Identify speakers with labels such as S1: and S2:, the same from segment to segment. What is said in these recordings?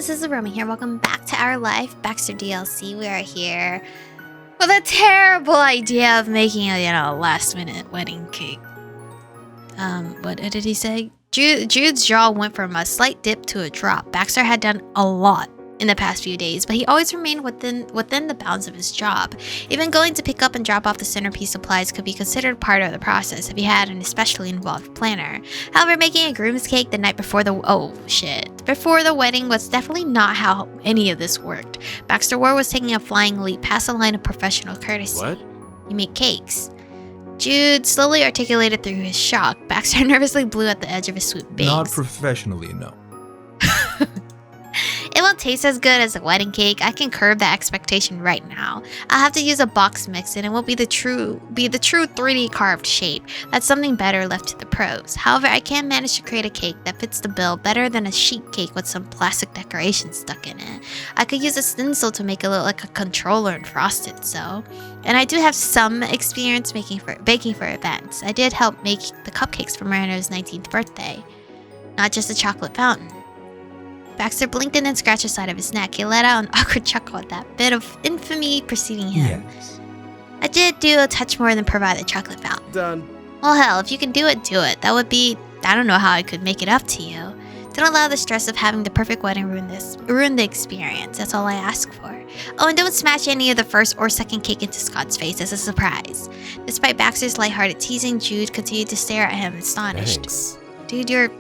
S1: this is Aromie here. Welcome back to our live Baxter DLC. We are here with a terrible idea of making a, last-minute wedding cake. What did he say? Jude's jaw went from a slight dip to a drop. Baxter had done a lot in the past few days, but he always remained within the bounds of his job. Even going to pick up and drop off the centerpiece supplies could be considered part of the process if he had an especially involved planner. However, making a groom's cake the night before the wedding was definitely not how any of this worked. Baxter Ward was taking a flying leap past the line of professional courtesy.
S2: What?
S1: You make cakes. Jude slowly articulated through his shock. Baxter nervously blew at the edge of his swoop bangs.
S2: Not professionally, no.
S1: It won't taste as good as a wedding cake. I can curb that expectation right now. I'll have to use a box mix and it won't be the true 3D carved shape. That's something better left to the pros. However, I can manage to create a cake that fits the bill better than a sheet cake with some plastic decorations stuck in it. I could use a stencil to make it look like a controller and frost it so. And I do have some experience baking for events. I did help make the cupcakes for Marino's 19th birthday. Not just a chocolate fountain. Baxter blinked and then scratched the side of his neck. He let out an awkward chuckle at that bit of infamy preceding him.
S2: Yes.
S1: I did do a touch more than provide the chocolate fountain.
S2: Done.
S1: Well, hell, if you can do it, do it. That would be... I don't know how I could make it up to you. Don't allow the stress of having the perfect wedding ruin the experience. That's all I ask for. Oh, and don't smash any of the first or second cake into Scott's face as a surprise. Despite Baxter's lighthearted teasing, Jude continued to stare at him, astonished.
S2: Thanks.
S1: Dude,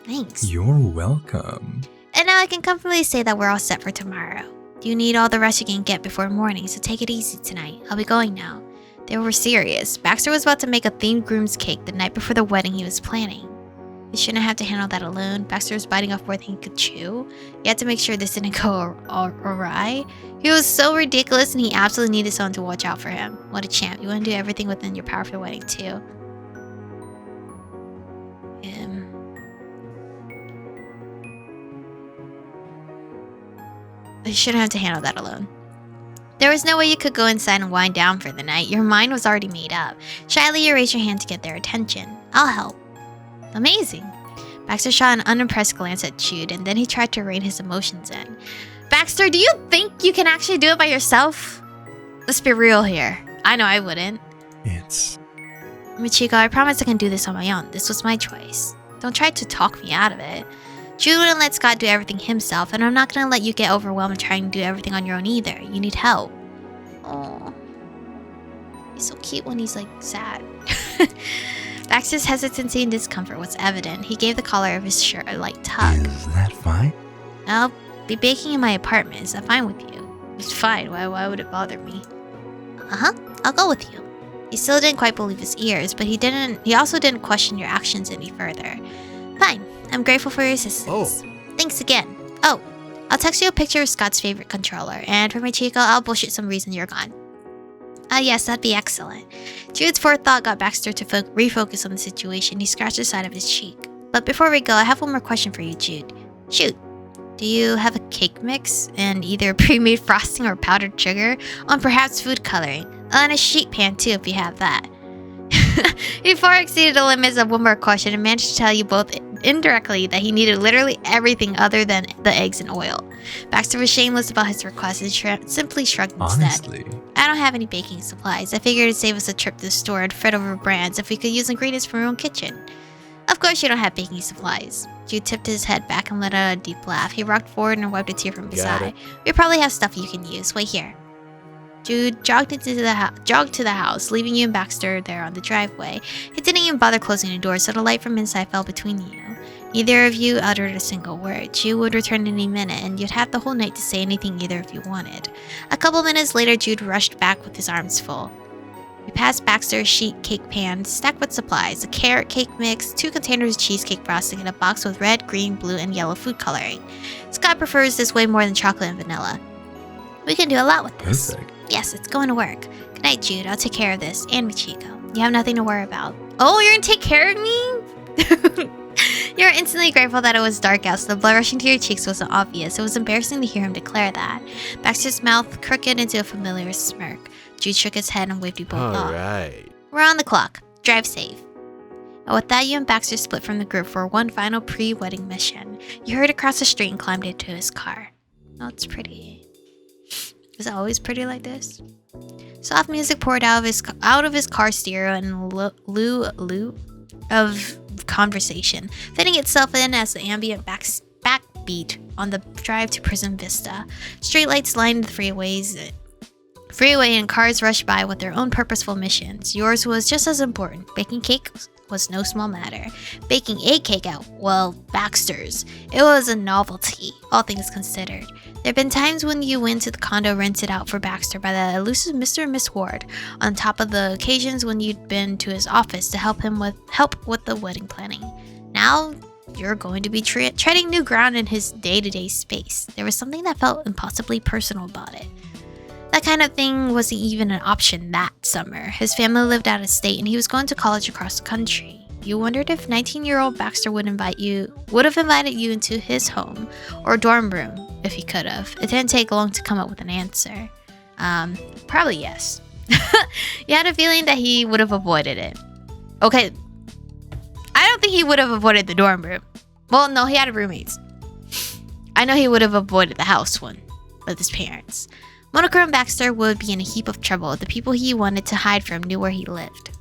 S1: Thanks.
S2: You're welcome.
S1: And now I can comfortably say that we're all set for tomorrow. You need all the rest you can get before morning, so take it easy tonight. I'll be going now. They were serious. Baxter was about to make a themed groom's cake the night before the wedding he was planning. He shouldn't have to handle that alone. Baxter was biting off more than he could chew. He had to make sure this didn't go awry. He was so ridiculous and he absolutely needed someone to watch out for him. What a champ. You want to do everything within your power for the wedding too. You shouldn't have to handle that alone. There was no way you could go inside and wind down for the night. Your mind was already made up. Shyly, you raised your hand to get their attention. I'll help. Amazing. Baxter shot an unimpressed glance at Jude, and then he tried to rein his emotions in. Baxter, do you think you can actually do it by yourself? Let's be real here. I know I wouldn't.
S2: It's...
S1: Michiko, I promise I can do this on my own. This was my choice. Don't try to talk me out of it. Jude wouldn't let Scott do everything himself, and I'm not gonna let you get overwhelmed trying to do everything on your own either. You need help. Oh, he's so cute when he's like sad. Baxter's hesitancy and discomfort was evident. He gave the collar of his shirt a light tug.
S2: Is that fine?
S1: I'll be baking in my apartment. Is that fine with you? It's fine. Why would it bother me? I'll go with you. He still didn't quite believe his ears, but he also didn't question your actions any further. Fine. I'm grateful for your assistance.
S2: Oh.
S1: Thanks again. Oh, I'll text you a picture of Scott's favorite controller, and for Michiko, I'll bullshit some reason you're gone. Yes, that'd be excellent. Jude's forethought got Baxter to refocus on the situation. He scratched the side of his cheek. But before we go, I have one more question for you, Jude. Shoot. Do you have a cake mix and either pre-made frosting or powdered sugar? On perhaps food coloring. And a sheet pan too if you have that. He far exceeded the limits of one more question and managed to tell you both indirectly that he needed literally everything other than the eggs and oil. Baxter was shameless about his request and simply shrugged instead.
S2: Honestly.
S1: I don't have any baking supplies. I figured it'd save us a trip to the store and fret over brands if we could use ingredients from our own kitchen. Of course you don't have baking supplies. Jude tipped his head back and let out a deep laugh. He rocked forward and wiped a tear from his eye. We probably have stuff you can use. Wait here. Jude jogged to the house, leaving you and Baxter there on the driveway. He didn't even bother closing the door, so the light from inside fell between you. Neither of you uttered a single word. Jude would return any minute, and you'd have the whole night to say anything either of you wanted. A couple minutes later, Jude rushed back with his arms full. We passed Baxter's sheet cake pan, stacked with supplies, a carrot cake mix, 2 containers of cheesecake frosting, and a box with red, green, blue, and yellow food coloring. Scott prefers this way more than chocolate and vanilla. We can do a lot with this.
S2: Perfect.
S1: Yes, it's going to work. Good night, Jude. I'll take care of this. And Michiko. You have nothing to worry about. Oh, you're going to take care of me? You were instantly grateful that it was dark out, so the blood rushing to your cheeks wasn't obvious. It was embarrassing to hear him declare that. Baxter's mouth crooked into a familiar smirk. Jude shook his head and waved you both off.
S2: Alright.
S1: We're on the clock. Drive safe. And with that, you and Baxter split from the group for one final pre-wedding mission. You hurried across the street and climbed into his car. Oh, it's pretty. Is it always pretty like this? Soft music poured out of his car stereo and lieu of conversation, fitting itself in as the ambient backbeat on the drive to Prison Vista. Streetlights lined the freeway and cars rushed by with their own purposeful missions. Yours was just as important. Baking cake was no small matter. Baking a cake at, well, Baxter's. It was a novelty, all things considered. There have been times when you went to the condo rented out for Baxter by the elusive Mr. and Miss Ward, on top of the occasions when you'd been to his office to help with the wedding planning. Now, you're going to be treading new ground in his day-to-day space. There was something that felt impossibly personal about it. That kind of thing wasn't even an option that summer. His family lived out of state and he was going to college across the country. You wondered if 19-year-old Baxter would have invited you into his home or dorm room if he could have. It didn't take long to come up with an answer. Probably yes. You had a feeling that he would have avoided it. Okay. I don't think he would have avoided the dorm room. Well, no, he had roommates. I know he would have avoided the house one with his parents. Monochrome Baxter would be in a heap of trouble if the people he wanted to hide from knew where he lived.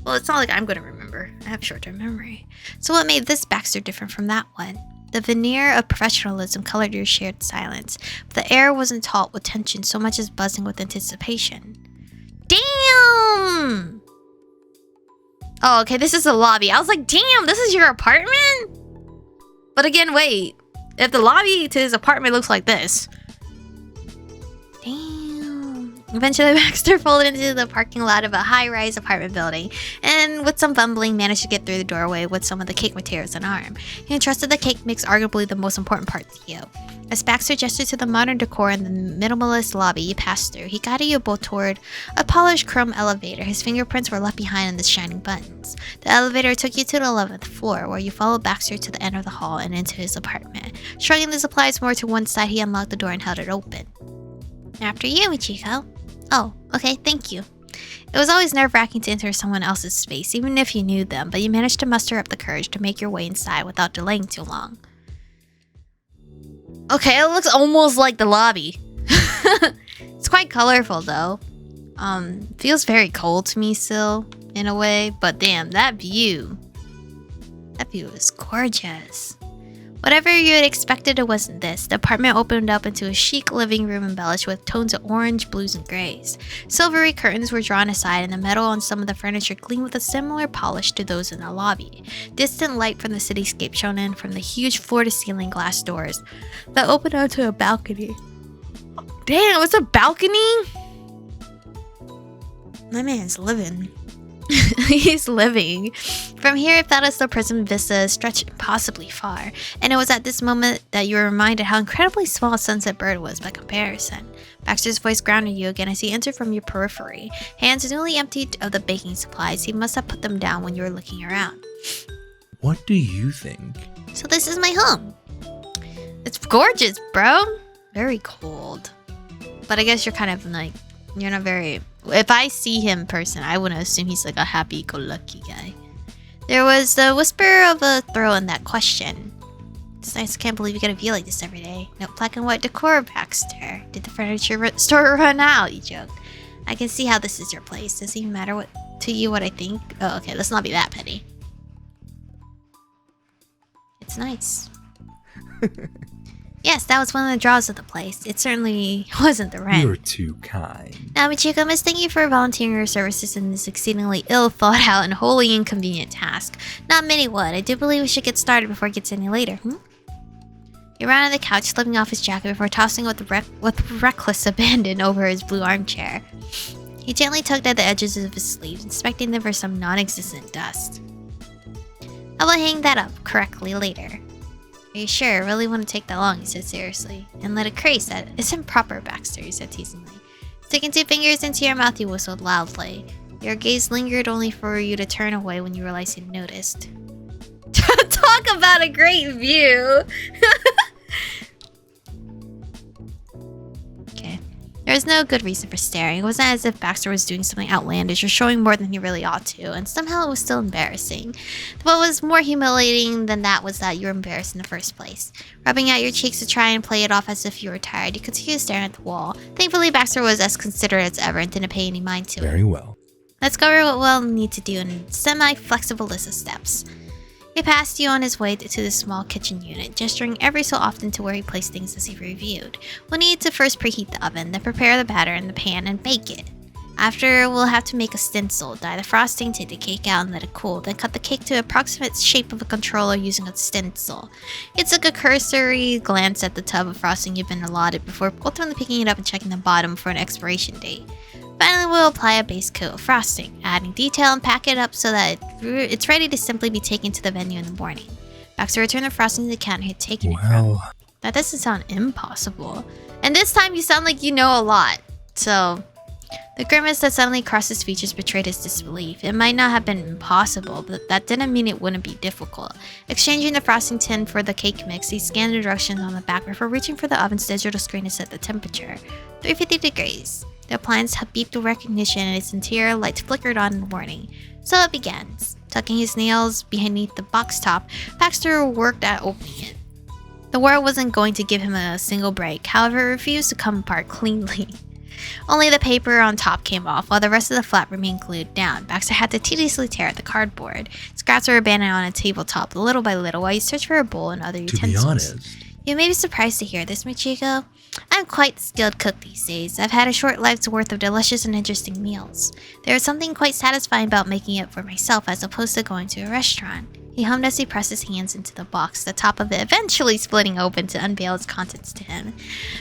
S1: Well, it's not like I'm going to remember. I have short-term memory. So what made this Baxter different from that one? The veneer of professionalism colored your shared silence, but the air wasn't taut with tension so much as buzzing with anticipation. Damn! Oh, okay, this is the lobby. I was like, damn, this is your apartment? But again, wait. If the lobby to his apartment looks like this... Damn. Eventually, Baxter pulled into the parking lot of a high-rise apartment building, and with some fumbling, managed to get through the doorway with some of the cake materials on arm. He entrusted the cake mix, arguably the most important part to you. As Baxter gestured to the modern decor in the minimalist lobby you passed through, he guided you both toward a polished chrome elevator. His fingerprints were left behind in the shining buttons. The elevator took you to the 11th floor, where you followed Baxter to the end of the hall and into his apartment. Shrugging the supplies more to one side, he unlocked the door and held it open. After you, Michiko. Oh, okay, thank you. It was always nerve-wracking to enter someone else's space, even if you knew them, but you managed to muster up the courage to make your way inside without delaying too long. Okay, it looks almost like the lobby. It's quite colorful, though. Feels very cold to me still, in a way, but damn, that view. That view is gorgeous. Whatever you had expected, it wasn't this. The apartment opened up into a chic living room embellished with tones of orange, blues, and grays. Silvery curtains were drawn aside, and the metal on some of the furniture gleamed with a similar polish to those in the lobby. Distant light from the cityscape shone in from the huge floor-to-ceiling glass doors that opened onto a balcony. Damn, it's a balcony? My man's living. He's living. From here, it felt as though Prison Vista stretched impossibly far, and it was at this moment that you were reminded how incredibly small Sunset Bird was by comparison. Baxter's voice grounded you again as he entered from your periphery. Hands newly emptied of the baking supplies, he must have put them down when you were looking around.
S2: What do you think?
S1: So this is my home. It's gorgeous, bro. Very cold. But I guess you're kind of like, you're not very... If I see him in person, I wouldn't assume he's like a happy-go-lucky guy. There was the whisper of a thrill in that question. It's nice, I can't believe you get a view like this every day. No black and white decor, Baxter. Did the furniture store run out? You joked. I can see how this is your place. Does it even matter to you what I think? Oh, okay, let's not be that petty. It's nice. Yes, that was one of the draws of the place. It certainly wasn't the rent.
S2: You're too kind.
S1: Now, Michiko, Miss, thank you for volunteering your services in this exceedingly ill-thought-out and wholly inconvenient task. Not many would. I do believe we should get started before it gets any later, He ran on the couch, slipping off his jacket before tossing it with reckless abandon over his blue armchair. He gently tugged at the edges of his sleeves, inspecting them for some non-existent dust. I will hang that up correctly later. Are you sure? I really wouldn't take that long, he said seriously. And let it crease. That isn't proper, Baxter, he said teasingly. Sticking 2 fingers into your mouth, he whistled loudly. Your gaze lingered only for you to turn away when you realized he'd noticed. Talk about a great view! Okay. There was no good reason for staring. It wasn't as if Baxter was doing something outlandish or showing more than he really ought to, and somehow it was still embarrassing. What was more humiliating than that was that you were embarrassed in the first place. Rubbing out your cheeks to try and play it off as if you were tired, you continued staring at the wall. Thankfully, Baxter was as considerate as ever and didn't pay any mind to it.
S2: Very well.
S1: Let's cover what we'll need to do in a semi-flexible list of steps. He passed you on his way to the small kitchen unit, gesturing every so often to where he placed things as he reviewed. We'll need to first preheat the oven, then prepare the batter in the pan and bake it. After, we'll have to make a stencil, dye the frosting, take the cake out and let it cool, then cut the cake to the approximate shape of a controller using a stencil. It took a cursory glance at the tub of frosting you've been allotted before ultimately picking it up and checking the bottom for an expiration date. Finally, we'll apply a base coat of frosting, adding detail and pack it up so that it's ready to simply be taken to the venue in the morning. Baxter returned the frosting to the counter he had taken it from. That doesn't sound impossible. And this time you sound like you know a lot. So, the grimace that suddenly crossed his features betrayed his disbelief. It might not have been impossible, but that didn't mean it wouldn't be difficult. Exchanging the frosting tin for the cake mix, he scanned the directions on the back before reaching for the oven's digital screen to set the temperature. 350 degrees. The appliance beeped with recognition and its interior lights flickered on in the morning. So it begins. Tucking his nails beneath the box top, Baxter worked at opening it. The wire wasn't going to give him a single break, however it refused to come apart cleanly. Only the paper on top came off, while the rest of the flap remained glued down. Baxter had to tediously tear at the cardboard. Scraps were abandoned on a tabletop little by little while he searched for a bowl and other utensils.
S2: To be honest,
S1: you may be surprised to hear this, Michiko. I'm quite a skilled cook these days. I've had a short life's worth of delicious and interesting meals. There is something quite satisfying about making it for myself as opposed to going to a restaurant. He hummed as he pressed his hands into the box, the top of it eventually splitting open to unveil its contents to him.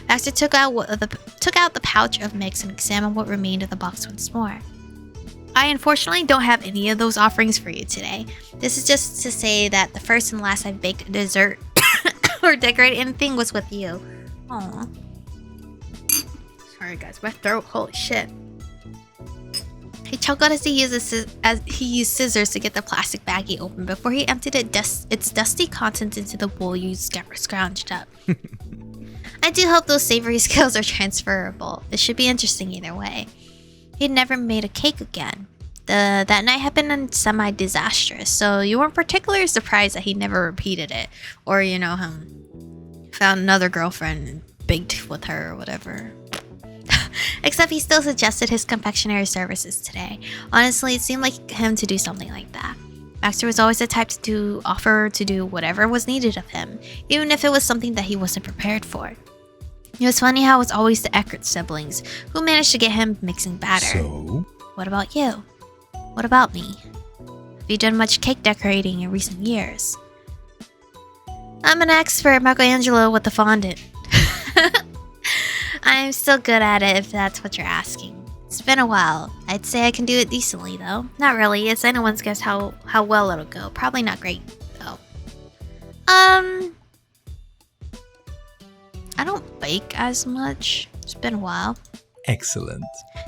S1: Baxter took out the pouch of mix and examined what remained of the box once more. I unfortunately don't have any of those offerings for you today. This is just to say that the first and last I baked dessert or decorated anything was with you. Aww. Sorry guys, my throat, holy shit. He chuckled as he used scissors to get the plastic baggie open before he emptied its dusty contents into the bowl you scrounged up. I do hope those savory skills are transferable. It should be interesting either way. He'd never made a cake again. That night had been semi-disastrous, so you weren't particularly surprised that he never repeated it. Or, found another girlfriend and baked with her or whatever. Except he still suggested his confectionery services today. Honestly, it seemed like him to do something like that. Baxter was always the type to offer to do whatever was needed of him, even if it was something that he wasn't prepared for. It was funny how it was always the Eckert siblings who managed to get him mixing batter.
S2: So?
S1: What about you? What about me? Have you done much cake decorating in recent years? I'm an expert, Michelangelo with the fondant. I'm still good at it if that's what you're asking. It's been a while. I'd say I can do it decently though. Not really, it's anyone's guess how well it'll go. Probably not great though. I don't bake as much. It's been a while.
S2: Excellent.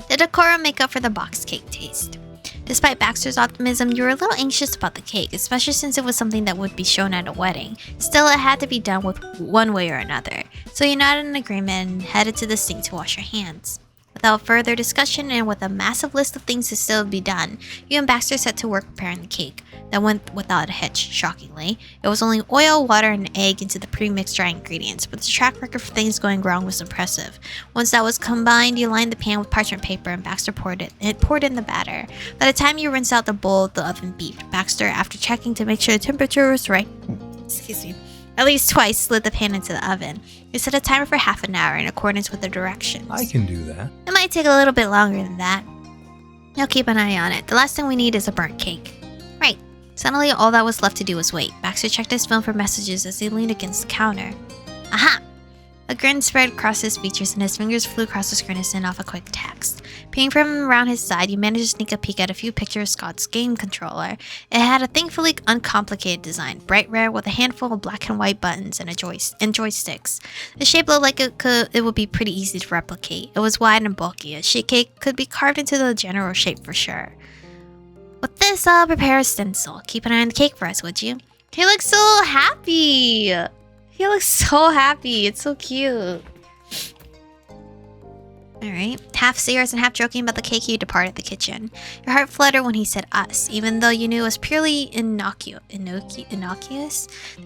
S1: The decorum make up for the box cake taste. Despite Baxter's optimism, you were a little anxious about the cake, especially since it was something that would be shown at a wedding. Still, it had to be done with one way or another, so you nodded in agreement and headed to the sink to wash your hands. Without further discussion and with a massive list of things to still be done, you and Baxter set to work preparing the cake. That went without a hitch, shockingly. It was only oil, water, and an egg into the pre-mixed dry ingredients, but the track record for things going wrong was impressive. Once that was combined, you lined the pan with parchment paper and Baxter poured in the batter. By the time you rinsed out the bowl, the oven beeped. Baxter, after checking to make sure the temperature was right, at least twice slid the pan into the oven. You set a timer for half an hour in accordance with the directions.
S2: I can do that.
S1: It might take a little bit longer than that. I'll keep an eye on it. The last thing we need is a burnt cake. Right. Suddenly, all that was left to do was wait. Baxter checked his phone for messages as he leaned against the counter. Aha! A grin spread across his features and his fingers flew across the screen to send off a quick text. Peering from around his side, you managed to sneak a peek at a few pictures of Scott's game controller. It had a thankfully uncomplicated design, bright red with a handful of black and white buttons and joysticks. The shape looked like it would be pretty easy to replicate. It was wide and bulky. A sheet cake could be carved into the general shape for sure. With this, I'll prepare a stencil. Keep an eye on the cake for us, would you? He looks so happy! He looks so happy. It's so cute. Alright. Half serious and half joking about the cake, you departed the kitchen. Your heart fluttered when he said us, even though you knew it was purely innocuous.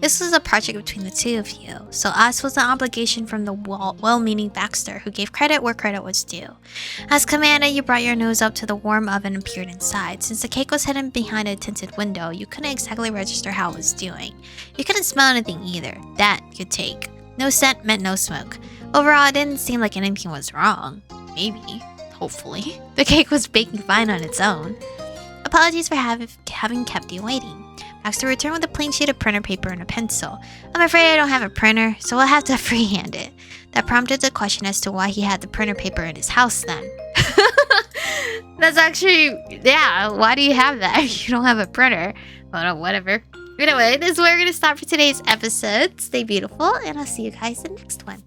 S1: This was a project between the two of you, so us was an obligation from the well-meaning Baxter, who gave credit where credit was due. As commanded, you brought your nose up to the warm oven and peered inside. Since the cake was hidden behind a tinted window, you couldn't exactly register how it was doing. You couldn't smell anything either. That you'd take. No scent meant no smoke. Overall, it didn't seem like anything was wrong. Maybe. Hopefully. The cake was baking fine on its own. Apologies for having kept you waiting. Baxter returned with a plain sheet of printer paper and a pencil. I'm afraid I don't have a printer, so we'll have to freehand it. That prompted the question as to why he had the printer paper in his house then. That's actually... Yeah, why do you have that if you don't have a printer? Well, whatever. Anyway, this is where we're going to stop for today's episode. Stay beautiful, and I'll see you guys in the next one.